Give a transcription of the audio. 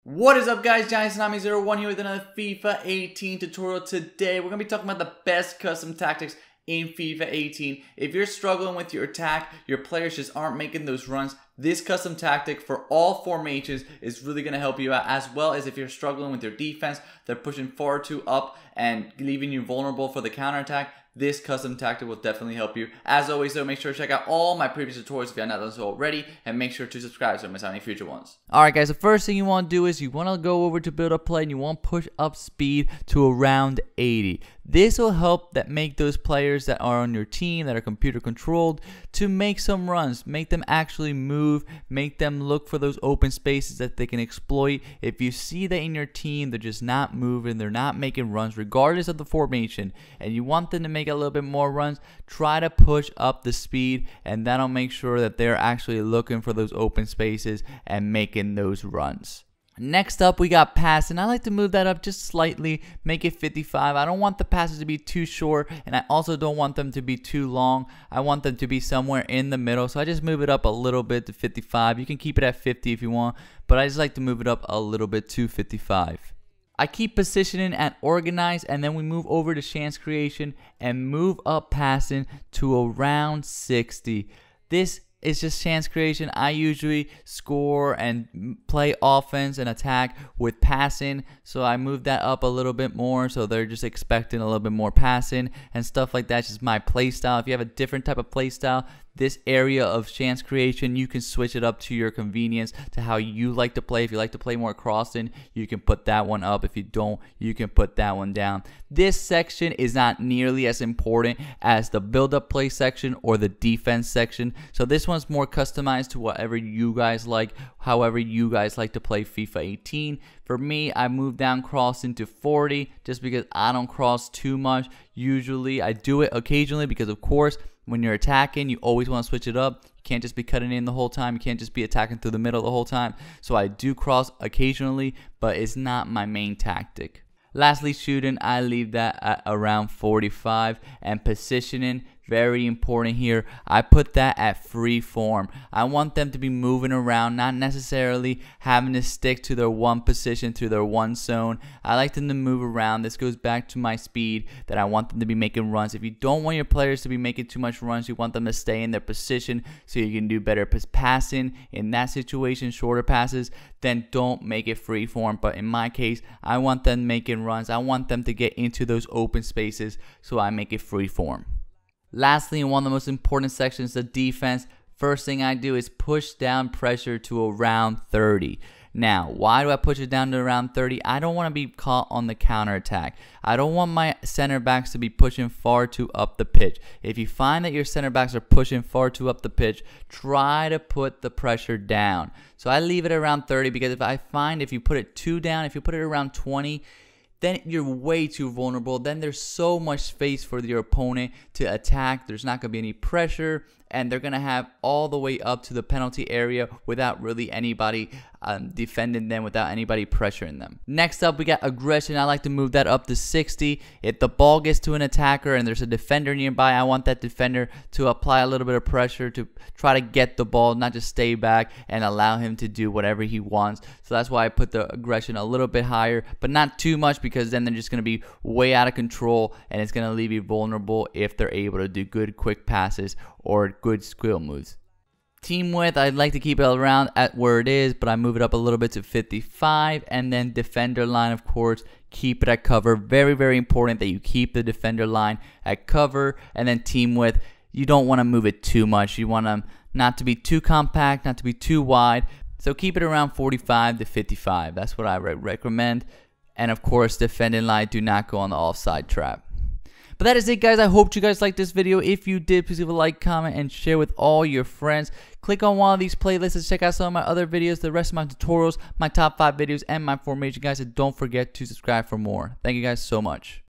What is up, guys? GiantTsunami01 here with another FIFA 18 tutorial. Today we're going to be talking about the best custom tactics in FIFA 18. If you're struggling with your attack, your players just aren't making those runs, this custom tactic for all formations is really going to help you out, as well as if you're struggling with your defense, they're pushing far too up and leaving you vulnerable for the counterattack. This custom tactic will definitely help you. As always though, make sure to check out all my previous tutorials if you have not done so already, and make sure to subscribe so you don't miss out any future ones. Alright guys, the first thing you want to do is you want to go over to build up play and you want to push up speed to around 80. This will help that make those players that are on your team that are computer controlled to make some runs, make them actually move, make them look for those open spaces that they can exploit. If you see that in your team they're just not moving, they're not making runs regardless of the formation, and you want them to make a little bit more runs, try to push up the speed, and that'll make sure that they're actually looking for those open spaces and making those runs. Next up, we got passing. I like to move that up just slightly, make it 55. I don't want the passes to be too short, and I also don't want them to be too long. I want them to be somewhere in the middle, so I just move it up a little bit to 55. You can keep it at 50 if you want, but I just like to move it up a little bit to 55. I keep positioning at organize, and then we move over to chance creation and move up passing to around 60. This it's just chance creation. I usually score and play offense and attack with passing, so I move that up a little bit more, so they're just expecting a little bit more passing and stuff like that. It's just my play style. If you have a different type of play style, this area of chance creation, you can switch it up to your convenience, to how you like to play. If you like to play more crossing, you can put that one up. If you don't, you can put that one down. This section is not nearly as important as the build-up play section or the defense section. So this one's more customized to whatever you guys like, however you guys like to play FIFA 18. For me, I move down crossing to 40 just because I don't cross too much. Usually, I do it occasionally because, of course, when you're attacking, you always want to switch it up. You can't just be cutting in the whole time. You can't just be attacking through the middle the whole time. So I do cross occasionally, but it's not my main tactic. Lastly, shooting, I leave that at around 45, and positioning, very important here. I put that at free form. I want them to be moving around, not necessarily having to stick to their one position, to their one zone. I like them to move around. This goes back to my speed, that I want them to be making runs. If you don't want your players to be making too much runs, you want them to stay in their position so you can do better passing in that situation, shorter passes, then don't make it free form. But in my case, I want them making runs. I want them to get into those open spaces, so I make it free form. Lastly, in one of the most important sections, the defense, first thing I do is push down pressure to around 30. Now, why do I push it down to around 30? I don't want to be caught on the counterattack. I don't want my center backs to be pushing far too up the pitch. If you find that your center backs are pushing far too up the pitch, try to put the pressure down. So I leave it around 30 because if I find if you put it too down, if you put it around 20, then you're way too vulnerable. Then there's so much space for your opponent to attack. There's not going to be any pressure, and they're going to have all the way up to the penalty area without really anybody defending them, without anybody pressuring them. Next up, we got aggression. I like to move that up to 60. If the ball gets to an attacker and there's a defender nearby, I want that defender to apply a little bit of pressure to try to get the ball, not just stay back and allow him to do whatever he wants. So that's why I put the aggression a little bit higher, but not too much, because then they're just going to be way out of control and it's going to leave you vulnerable if they're able to do good quick passes or good skill moves. Team width, I'd like to keep it around at where it is, but I move it up a little bit to 55. And then defender line, of course, keep it at cover. Very, very important that you keep the defender line at cover. And then team width, you don't want to move it too much. You want them not to be too compact, not to be too wide. So keep it around 45 to 55. That's what I recommend. And of course, defending line, do not go on the offside trap. But that is it, guys. I hope you guys liked this video. If you did, please leave a like, comment, and share with all your friends. Click on one of these playlists to check out some of my other videos, the rest of my tutorials, my top 5 videos, and my formation, guys. And don't forget to subscribe for more. Thank you guys so much.